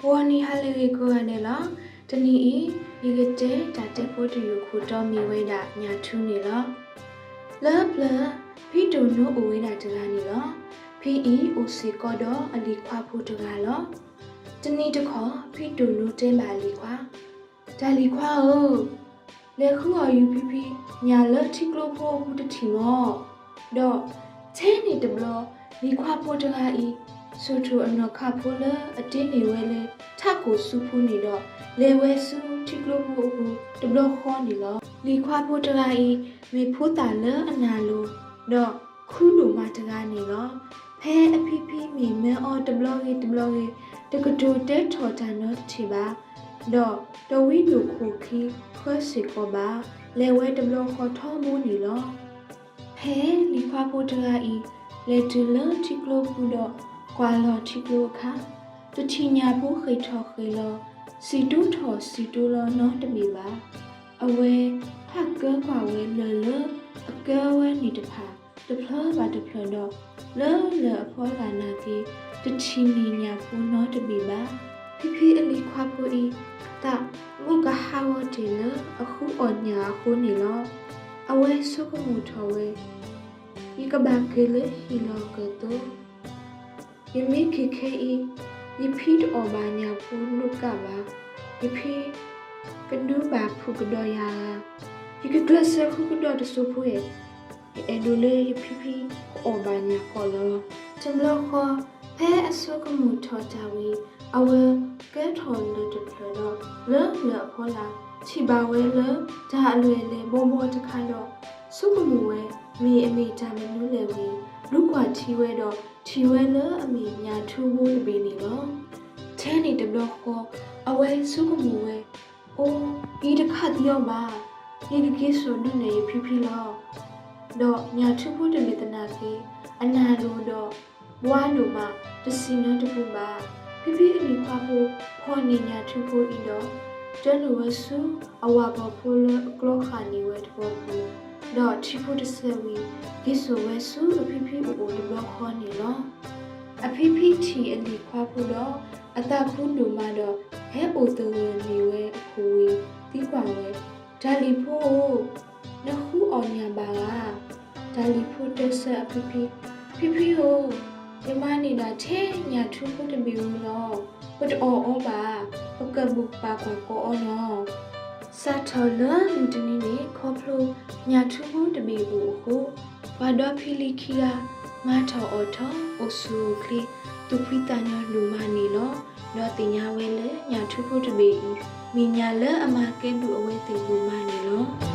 ဝါနီဟာလေကိုကနေလားတနီဤဒီကတဲ့တာတက်ဖို့တူခုတော်မီဝဲတာညာထူးနေလားလပ်လဖီတိုနိုအဝဲတာတလားနေလားဖီအီအိုစီကောတော့အလီခွာဖို့တကားလားတနီတခေါ်ဖီတိုနိုတင်းပါလီခွာဒါလီခွာဟုတ်လေခုအယူဖီဖီညာလက်ထိကလို့ဖို့ဘူးတတီမောတော့ချင်းနေတဘလလီခွာဖို့တကားဤဆိုထူအနော်ခဖိုးလအတင်းနေဝဲလေထကိုစုဖူးနေတော့လေဝဲစုထိကလို့ဖို့ဘူးတဘလခေါ်နေလောလီခွာဖို့တကားဤမေဖိုးတာလအနာလိုတော့ခုလိုမှတကားနေလောဖဲအဖီဖီမီမဲအော်တဘလကြီးတကတူတဲထော်တန်တော့ချီပါတော့တဝီလူခုခီခွဲစီကောပါလေဝဲတဘလခေါ်ထောမိုးနေလောဖဲလီခွာဖို့တကားဤလေတူလထိကလို့ဘူးတော့ကွာလော်ထိကလို့ခါတချီညာဖို့ခိထော်ခိလောစီတူးထော်စီတူးလောနော်တမီပါအဝဲဖက်កើကွာဝဲလောအကဲဝဲနေတဖာတဖလားပါတဖလားတော့လောအဖော်လာနာကြီးတချီနီညာဖို့နော်တမီပါဖိဖိအလီခွာဖို့ဤတာမုကဟာဝတီလအခုအညာခုနေလောအဝဲဆုကမှုထော်ဝဲဤကဘာကလေးဟီလောကတော့ယမိခေခေဤယဖိတအောဘာညာဖူလုကပါယဖိကဒူဘာဖုကဒယာယကကလဆဖုကဒတဆူဖူရဲ့အဲဒိုလေယဖိဖိအောဘာညာကောလောတမလောခဖဲအဆုကမှုထော်တာဝီအဝဲကဲထော်လို့တဖလောလောဖောလာချီပါဝဲလောဒါအလွယ်လေဘောတခါတော့ဆုကမှုဝဲမိအမိတာမနူးလေဝီလူကွာချီဝဲတော့ချီဝဲလအမိညာထူဖို့တပေနေလောထဲနေတဘလခေါ်အဝဲစုကမှုဝဲအိုးဒီတခါတယောပါဒီကကိဆိုနုနေဖိဖိလောတော့ညာထူဖို့တမေတနာကေအနာလိုတော့ဘွားလိုမှတစီနတပူပါဖိဖိအမိခွာဖို့ဖော်နေညာထူဖို့ဤတော့ကျန်လိုဝဆုအဝါဘဖိုလကလောခါနေဝဲတဘောဘူးတော့ချီဖို့တဆဝီကိဆိုဝဲဆုအဖိဖိအိုတဘခေါ်နေလောအဖိဖိချီအလီခွာဖို့တော့အတခုလူမတော့ဟဲအိုတဝဲနေဝဲအခိုးဝီတီးပါဝဲဒါလီဖို့နခုအောင်ညာပါလားဒါလီဖို့တက်ဆက်အဖိဖိဟိုဒီမနေတာထဲညာထူဖို့တမီဘူးလောဘတ်အောပါဘကบุกပါကောအောနော်စာထော်လလူတနီနေခေါပလိုညာထူဖို့တမီဘူးဟုဘာတော့ဖီလီခီယာမထော်အော်ထော်အိုဆူကလီသူဖိတညာလူမနီလောတော့တင်ညာဝဲလေညာထူဖို့တမီမိညာလေအမကဲဘူးအဝဲတင်လူမနီလော